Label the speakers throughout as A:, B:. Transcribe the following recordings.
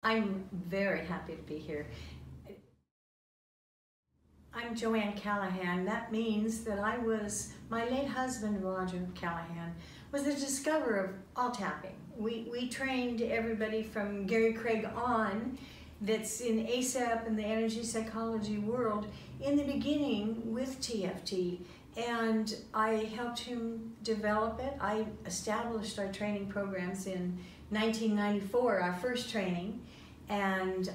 A: I'm very happy to be here. I'm Joanne Callahan. That means that my late husband, Roger Callahan, was the discoverer of all tapping. We trained everybody from Gary Craig on, that's in ASAP and the energy psychology world, in the beginning with TFT. And I helped him develop it. I established our training programs in 1994, our first training. And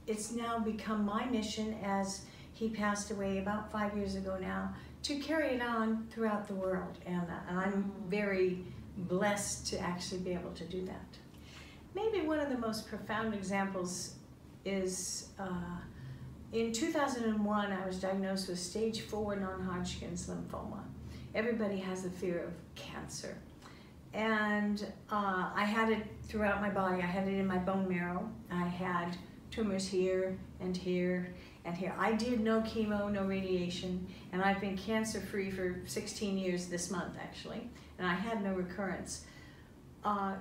A: it's now become my mission, as he passed away about 5 years ago now, to carry it on throughout the world. And I'm very blessed to actually be able to do that. Maybe one of the most profound examples is in 2001, I was diagnosed with stage 4 non-Hodgkin's lymphoma. Everybody has the fear of cancer. And I had it throughout my body. I had it in my bone marrow. I had tumors here and here and here. I did no chemo, no radiation, and I've been cancer-free for 16 years this month, actually, and I had no recurrence.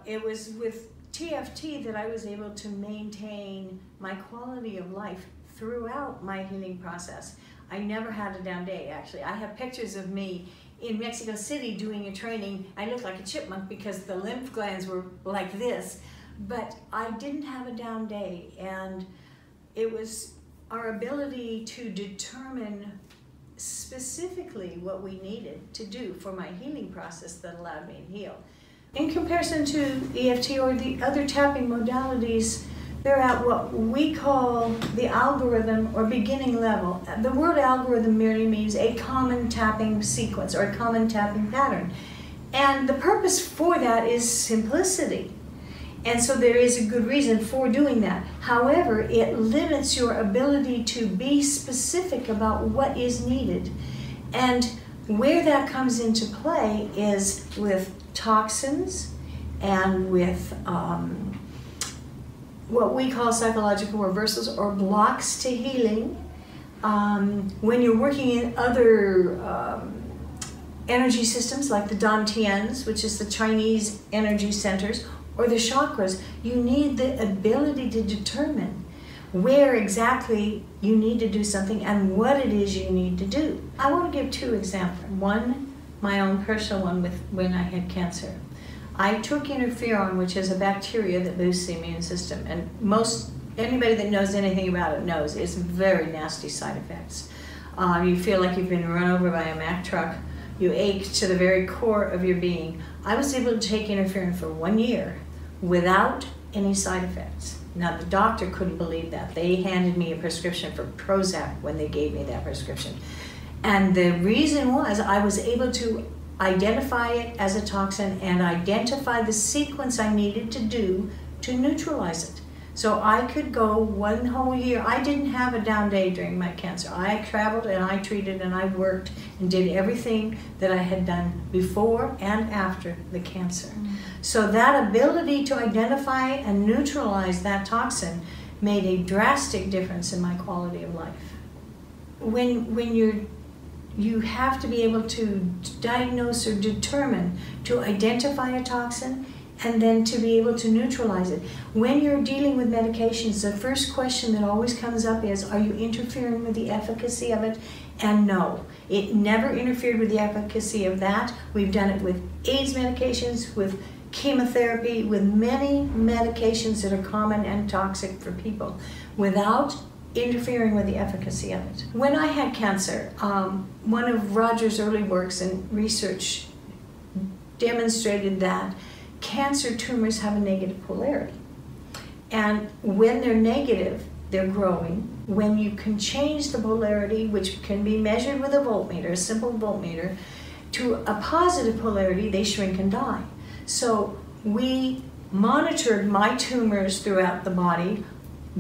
A: It was with TFT that I was able to maintain my quality of life throughout my healing process. I never had a down day, actually. I have pictures of me in Mexico City doing a training. I looked like a chipmunk because the lymph glands were like this, but I didn't have a down day. And it was our ability to determine specifically what we needed to do for my healing process that allowed me to heal. In comparison to EFT or the other tapping modalities, they're at what we call the algorithm or beginning level. The word algorithm merely means a common tapping sequence or a common tapping pattern. And the purpose for that is simplicity. And so there is a good reason for doing that. However, it limits your ability to be specific about what is needed. And where that comes into play is with toxins and with what we call psychological reversals or blocks to healing. When you're working in other energy systems like the Dantians, which is the Chinese energy centers, or the chakras, you need the ability to determine where exactly you need to do something and what it is you need to do. I want to give two examples. One, my own personal one with when I had cancer. I took interferon, which is a bacteria that boosts the immune system, and anybody that knows anything about it knows it's very nasty side effects. You feel like you've been run over by a Mack truck. You ache to the very core of your being. I was able to take interferon for 1 year without any side effects. Now, the doctor couldn't believe that. They handed me a prescription for Prozac when they gave me that prescription. And the reason was I was able to identify it as a toxin and identify the sequence I needed to do to neutralize it. So I could go 1 whole year. I didn't have a down day during my cancer. I traveled and I treated and I worked and did everything that I had done before and after the cancer. So that ability to identify and neutralize that toxin made a drastic difference in my quality of life. When you have to be able to diagnose or determine, to identify a toxin, and then to be able to neutralize it. When you're dealing with medications, the first question that always comes up is, are you interfering with the efficacy of it? And no, it never interfered with the efficacy of that. We've done it with AIDS medications, with chemotherapy, with many medications that are common and toxic for people, without interfering with the efficacy of it. When I had cancer, one of Roger's early works and research demonstrated that cancer tumors have a negative polarity. And when they're negative, they're growing. When you can change the polarity, which can be measured with a voltmeter, a simple voltmeter, to a positive polarity, they shrink and die. So we monitored my tumors throughout the body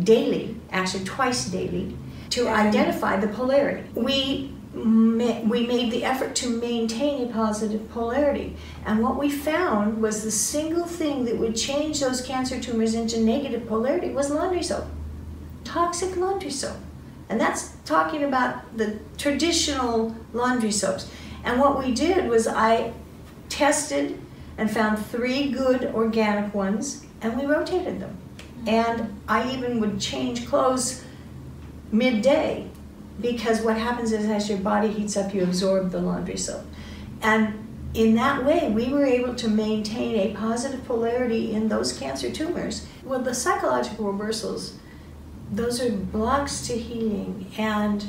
A: daily, actually twice daily, to identify the polarity. We made the effort to maintain a positive polarity. And what we found was the single thing that would change those cancer tumors into negative polarity was laundry soap. Toxic laundry soap. And that's talking about the traditional laundry soaps. And what we did was I tested and found 3 good organic ones, and we rotated them. And I even would change clothes midday, because what happens is as your body heats up, you absorb the laundry soap. And in that way, we were able to maintain a positive polarity in those cancer tumors. Well, the psychological reversals, those are blocks to healing. And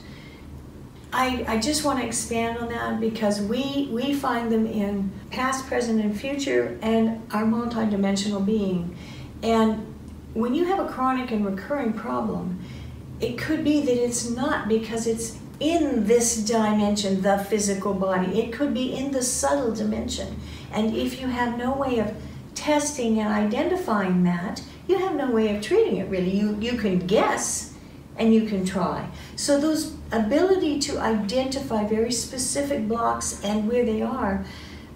A: I just want to expand on that, because we find them in past, present, and future, and our multidimensional being. And when you have a chronic and recurring problem, it could be that it's not because it's in this dimension, the physical body. It could be in the subtle dimension. And if you have no way of testing and identifying that, you have no way of treating it, really. You can guess and you can try. So those ability to identify very specific blocks and where they are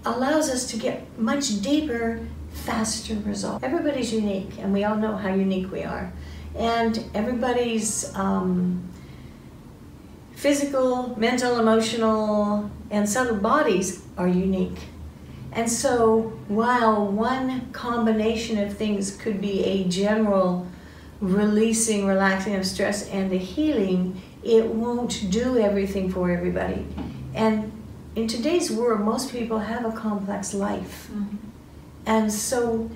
A: allows us to get much deeper, faster results. Everybody's unique, and we all know how unique we are. And everybody's physical, mental, emotional, and subtle bodies are unique. And so while one combination of things could be a general releasing, relaxing of stress and a healing, it won't do everything for everybody. And in today's world, most people have a complex life. Mm-hmm. And so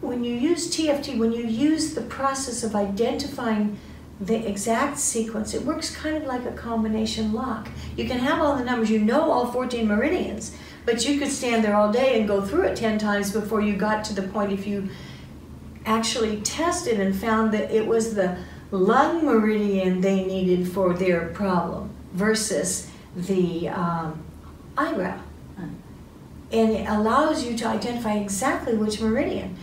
A: when you use TFT, when you use the process of identifying the exact sequence, it works kind of like a combination lock. You can have all the numbers, you know all 14 meridians, but you could stand there all day and go through it 10 times before you got to the point if you actually tested and found that it was the lung meridian they needed for their problem versus the eyebrow. And it allows you to identify exactly which meridian.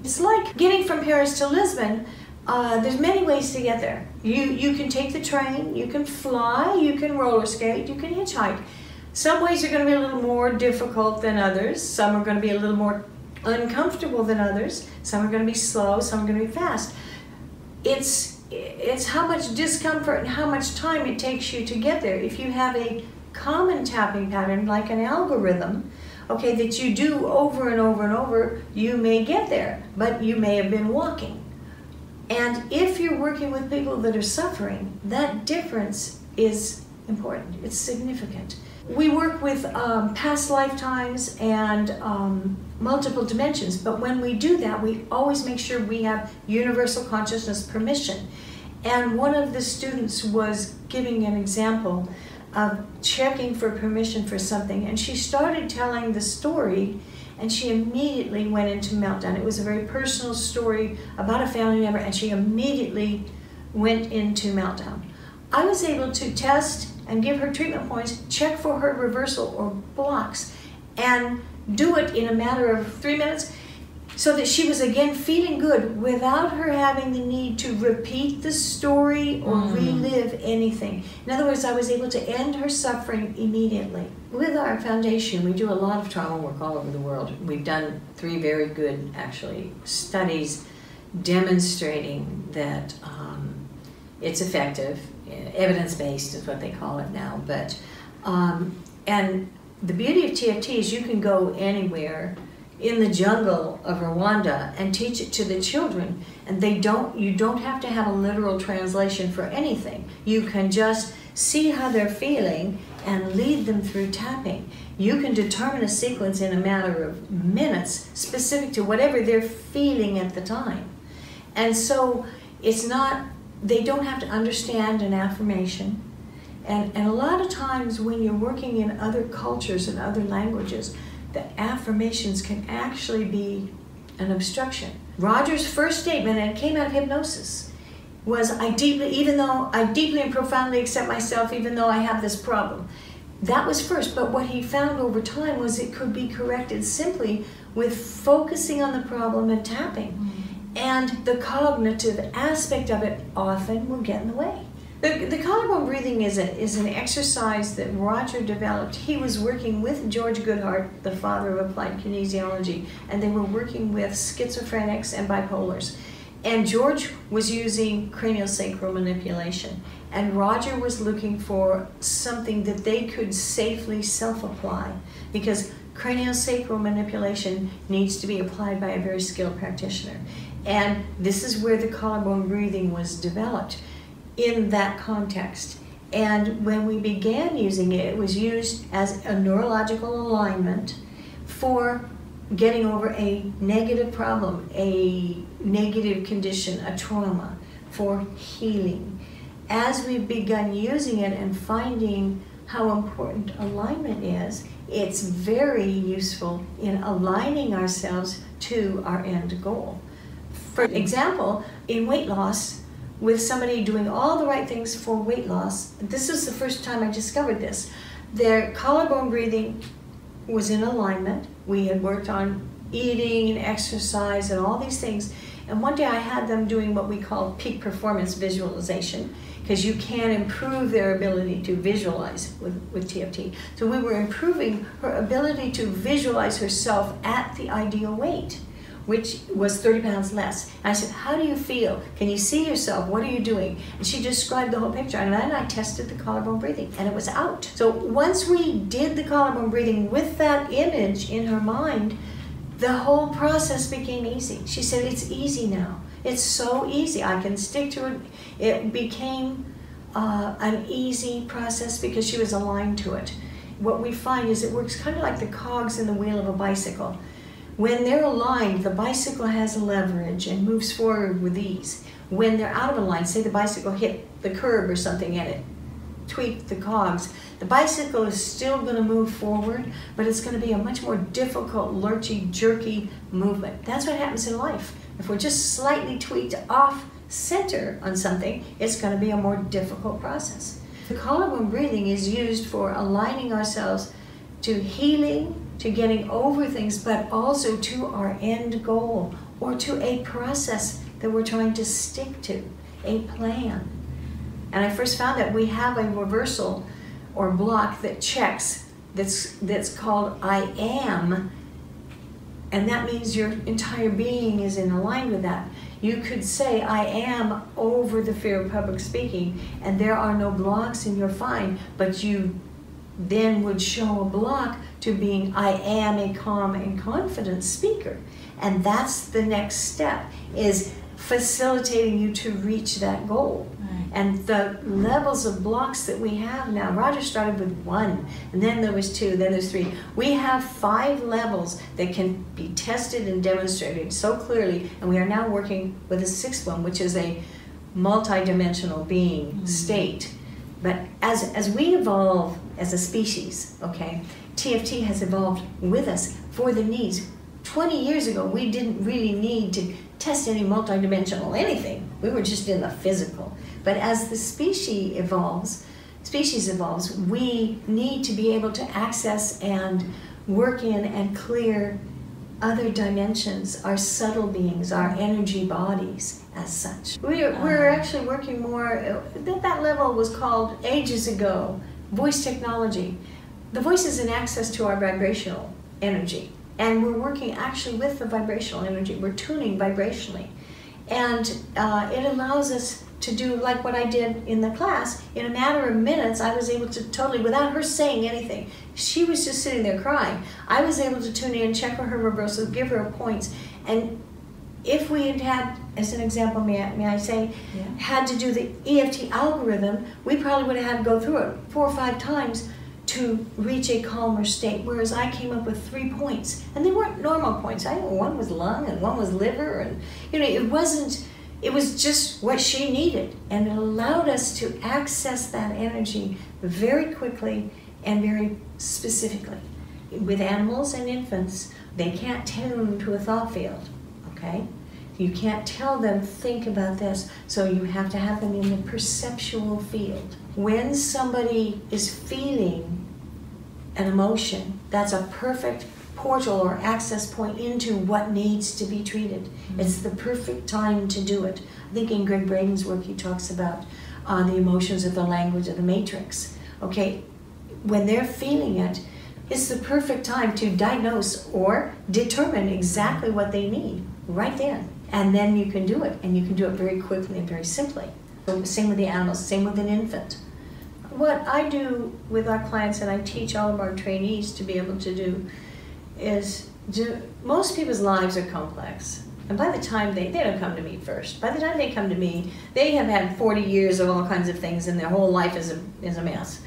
A: It's like getting from Paris to Lisbon. There's many ways to get there. You can take the train, you can fly, you can roller skate, you can hitchhike. Some ways are going to be a little more difficult than others. Some are going to be a little more uncomfortable than others. Some are going to be slow, some are going to be fast. It's how much discomfort and how much time it takes you to get there. If you have a common tapping pattern, like an algorithm, okay, that you do over and over and over, you may get there, but you may have been walking. And if you're working with people that are suffering, that difference is important. It's significant. We work with past lifetimes and multiple dimensions, but when we do that, we always make sure we have universal consciousness permission. And one of the students was giving an example of checking for permission for something, and she started telling the story, and she immediately went into meltdown. It was a very personal story about a family member, and she immediately went into meltdown. I was able to test and give her treatment points, check for her reversal or blocks, and do it in a matter of 3 minutes so that she was again feeling good without her having the need to repeat the story or relive anything. In other words, I was able to end her suffering immediately. With our foundation, we do a lot of trauma work all over the world. We've done 3 very good, actually, studies demonstrating that it's effective. Evidence-based is what they call it now. But and the beauty of TFT is you can go anywhere in the jungle of Rwanda and teach it to the children, and you don't have to have a literal translation for anything. You can just see how they're feeling and lead them through tapping. You can determine a sequence in a matter of minutes specific to whatever they're feeling at the time. And so it's not, they don't have to understand an affirmation. And a lot of times when you're working in other cultures and other languages, the affirmations can actually be an obstruction. Roger's first statement, and it came out of hypnosis, was even though I deeply and profoundly accept myself, even though I have this problem. That was first, but what he found over time was it could be corrected simply with focusing on the problem and tapping. And the cognitive aspect of it often will get in the way. The collarbone breathing is an exercise that Roger developed. He was working with George Goodhart, the father of applied kinesiology, and they were working with schizophrenics and bipolars. And George was using craniosacral manipulation, and Roger was looking for something that they could safely self-apply, because craniosacral manipulation needs to be applied by a very skilled practitioner. And this is where the collarbone breathing was developed, in that context. And when we began using it, it was used as a neurological alignment for getting over a negative problem, a negative condition, a trauma, for healing. As we've begun using it and finding how important alignment is, it's very useful in aligning ourselves to our end goal. For example, in weight loss, with somebody doing all the right things for weight loss, this is the first time I discovered this. Their collarbone breathing was in alignment. We had worked on eating and exercise and all these things. And one day I had them doing what we call peak performance visualization, because you can improve their ability to visualize with TFT. So we were improving her ability to visualize herself at the ideal weight, which was 30 pounds less. And I said, how do you feel? Can you see yourself? What are you doing? And she described the whole picture, and then I tested the collarbone breathing, and it was out. So once we did the collarbone breathing with that image in her mind, the whole process became easy. She said, it's easy now. It's so easy. I can stick to it. It became an easy process because she was aligned to it. What we find is it works kind of like the cogs in the wheel of a bicycle. When they're aligned, the bicycle has a leverage and moves forward with ease. When they're out of line, say the bicycle hit the curb or something and it tweaked the cogs, the bicycle is still going to move forward, but it's going to be a much more difficult, lurchy, jerky movement. That's what happens in life. If we're just slightly tweaked off center on something, it's going to be a more difficult process. The collarbone breathing is used for aligning ourselves to healing, to getting over things, but also to our end goal, or to a process that we're trying to stick to, a plan. And I first found that we have a reversal or block that checks, that's called I am, and that means your entire being is in line with that. You could say, I am over the fear of public speaking, and there are no blocks and you're fine, but you then would show a block to being, I am a calm and confident speaker. And that's the next step, is facilitating you to reach that goal. And the levels of blocks that we have now, Roger started with 1, and then there was 2, then there's 3. We have 5 levels that can be tested and demonstrated so clearly, and we are now working with a 6th one, which is a multi-dimensional being state. But as we evolve as a species, okay, TFT has evolved with us for the needs. 20 years ago, we didn't really need to test any multi-dimensional anything. We were just in the physical. But as the species evolves, we need to be able to access and work in and clear other dimensions, our subtle beings, our energy bodies as such. We're actually working more, that level was called ages ago, voice technology. The voice is an access to our vibrational energy. And we're working actually with the vibrational energy. We're tuning vibrationally. And it allows us to do like what I did in the class. In a matter of minutes, I was able to totally, without her saying anything, she was just sitting there crying. I was able to tune in, check her reversals, give her points. And if we had had, as an example, may I say, had to do the EFT algorithm, we probably would have had to go through it 4 or 5 times to reach a calmer state, whereas I came up with 3 points, and they weren't normal points. One was lung and one was liver, and it was just what she needed, and it allowed us to access that energy very quickly and very specifically. With animals and infants, they can't tune to a thought field, okay? You can't tell them, think about this, so you have to have them in the perceptual field. When somebody is feeling an emotion, that's a perfect portal or access point into what needs to be treated. It's the perfect time to do it. I think in Greg Braden's work he talks about the emotions of the language of the matrix. Okay, when they're feeling it, it's the perfect time to diagnose or determine exactly what they need right then. And then you can do it, and you can do it very quickly and very simply. So same with the animals, same with an infant. What I do with our clients, and I teach all of our trainees to be able to do, is most people's lives are complex. And by the time they don't come to me first. By the time they come to me, they have had 40 years of all kinds of things and their whole life is a mess.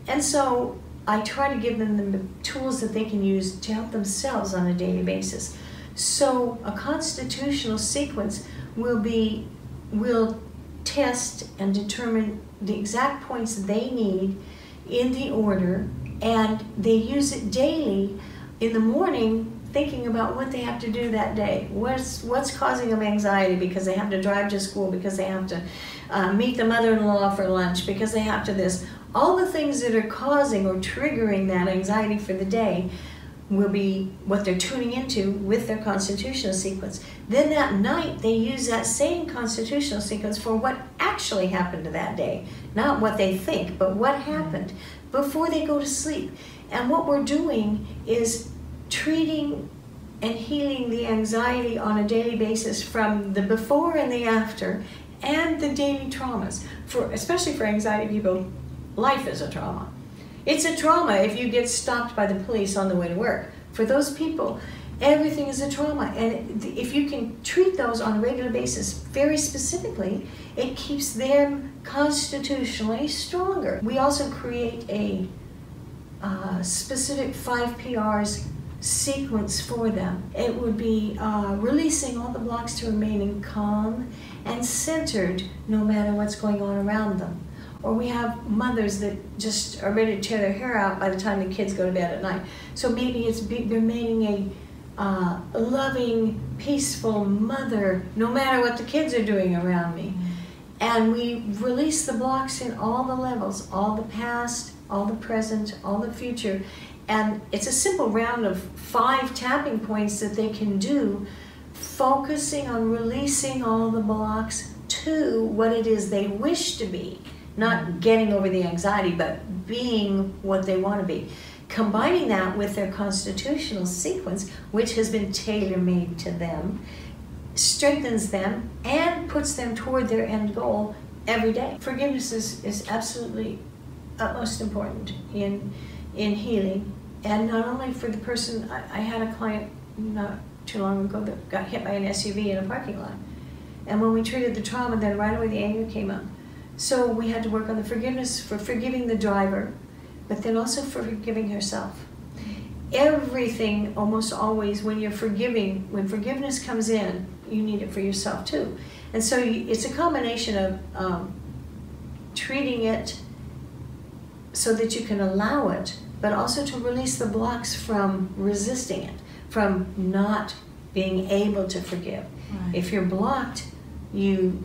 A: And so I try to give them the tools that they can use to help themselves on a daily basis. So a constitutional sequence will test and determine the exact points they need in the order, and they use it daily in the morning, thinking about what they have to do that day. What's causing them anxiety because they have to drive to school, because they have to meet the mother-in-law for lunch, because they have to this. All the things that are causing or triggering that anxiety for the day will be what they're tuning into with their constitutional sequence. Then that night, they use that same constitutional sequence for what actually happened to that day. Not what they think, but what happened before they go to sleep. And what we're doing is treating and healing the anxiety on a daily basis from the before and the after, and the daily traumas. Especially for anxiety people, life is a trauma. It's a trauma if you get stopped by the police on the way to work. For those people, everything is a trauma. And if you can treat those on a regular basis very specifically, it keeps them constitutionally stronger. We also create a specific 5 PRs sequence for them. It would be releasing all the blocks to remaining calm and centered no matter what's going on around them. Or we have mothers that just are ready to tear their hair out by the time the kids go to bed at night. So maybe it's remaining a loving, peaceful mother no matter what the kids are doing around me. And we release the blocks in all the levels, all the past, all the present, all the future. And it's a simple round of 5 tapping points that they can do, focusing on releasing all the blocks to what it is they wish to be. Not getting over the anxiety, but being what they want to be. Combining that with their constitutional sequence, which has been tailor-made to them, strengthens them and puts them toward their end goal every day. Forgiveness is absolutely utmost important in healing. And not only for the person, I had a client not too long ago that got hit by an SUV in a parking lot. And when we treated the trauma, then right away the anger came up. So we had to work on the forgiveness for forgiving the driver, but then also for forgiving herself. Everything, almost always, when you're forgiving, when forgiveness comes in, you need it for yourself too. And so it's a combination of treating it so that you can allow it, but also to release the blocks from resisting it, from not being able to forgive. Right. If you're blocked, you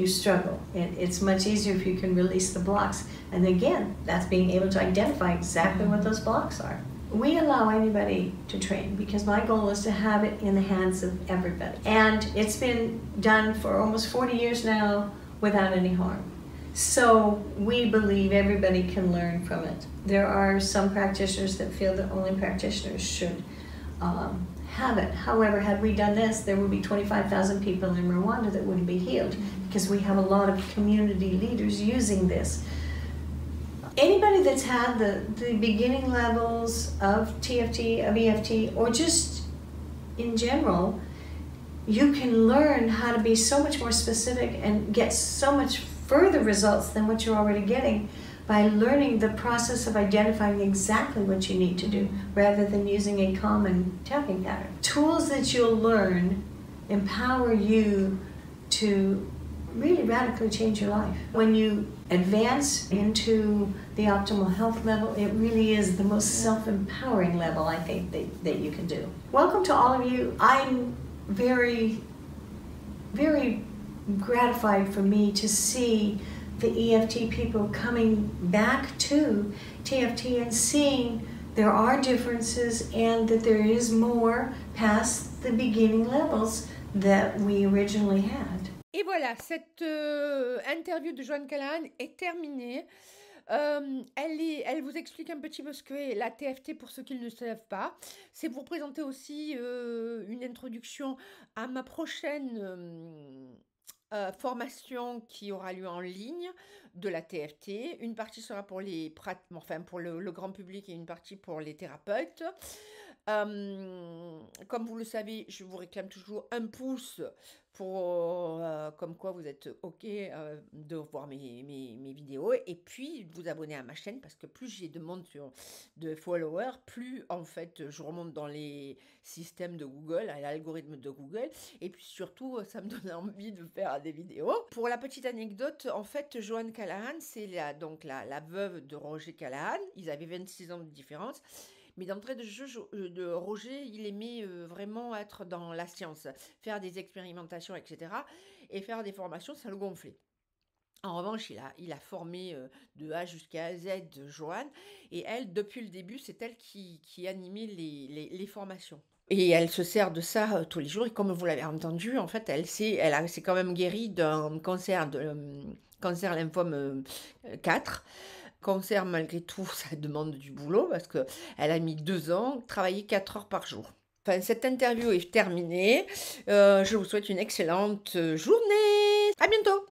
A: struggle. It's much easier if you can release the blocks. And again, that's being able to identify exactly what those blocks are. We allow anybody to train because my goal is to have it in the hands of everybody. And it's been done for almost 40 years now without any harm. So we believe everybody can learn from it. There are some practitioners that feel that only practitioners should have it. However, had we done this, there would be 25,000 people in Rwanda that wouldn't be healed because we have a lot of community leaders using this. Anybody that's had the beginning levels of TFT, of EFT, or just in general, you can learn how to be so much more specific and get so much further results than what you're already getting by learning the process of identifying exactly what you need to do rather than using a common tapping pattern. Tools that you'll learn empower you to really radically change your life. When you advance into the optimal health level, it really is the most self-empowering level, I think, that you can do. Welcome to all of you. I'm very, very gratified for me to see the EFT people coming back to TFT and seeing there are differences and that there is more past the beginning levels that we originally had.
B: Et voilà, cette interview de Joanne Callahan est terminée. Elle vous explique un petit peu ce qu'est la TFT pour ceux qui ne le savent pas. C'est pour présenter aussi une introduction à ma prochaine formation qui aura lieu en ligne de la TFT. Une partie sera pour les pour le grand public et une partie pour les thérapeutes. Comme vous le savez, je vous réclame toujours un pouce pour comme quoi vous êtes OK de voir mes vidéos et puis de vous abonner à ma chaîne parce que plus j'ai de followers, plus en fait je remonte dans les systèmes de Google, à l'algorithme de Google et puis surtout ça me donne envie de faire des vidéos. Pour la petite anecdote, en fait Joanne Callahan, c'est la veuve de Roger Callahan, ils avaient 26 ans de différence. Mais d'entrée de jeu, de Roger, il aimait vraiment être dans la science, faire des expérimentations, etc. Et faire des formations, ça le gonflait. En revanche, il a formé de A jusqu'à Z Joanne. Et elle, depuis le début, c'est elle qui animait les formations. Et elle se sert de ça tous les jours. Et comme vous l'avez entendu, en fait, elle s'est quand même guérie d'un cancer, cancer lymphome 4. Cancer, malgré tout, ça demande du boulot parce qu'elle a mis 2 ans, travailler 4 heures par jour. Enfin, cette interview est terminée. Je vous souhaite une excellente journée. À bientôt!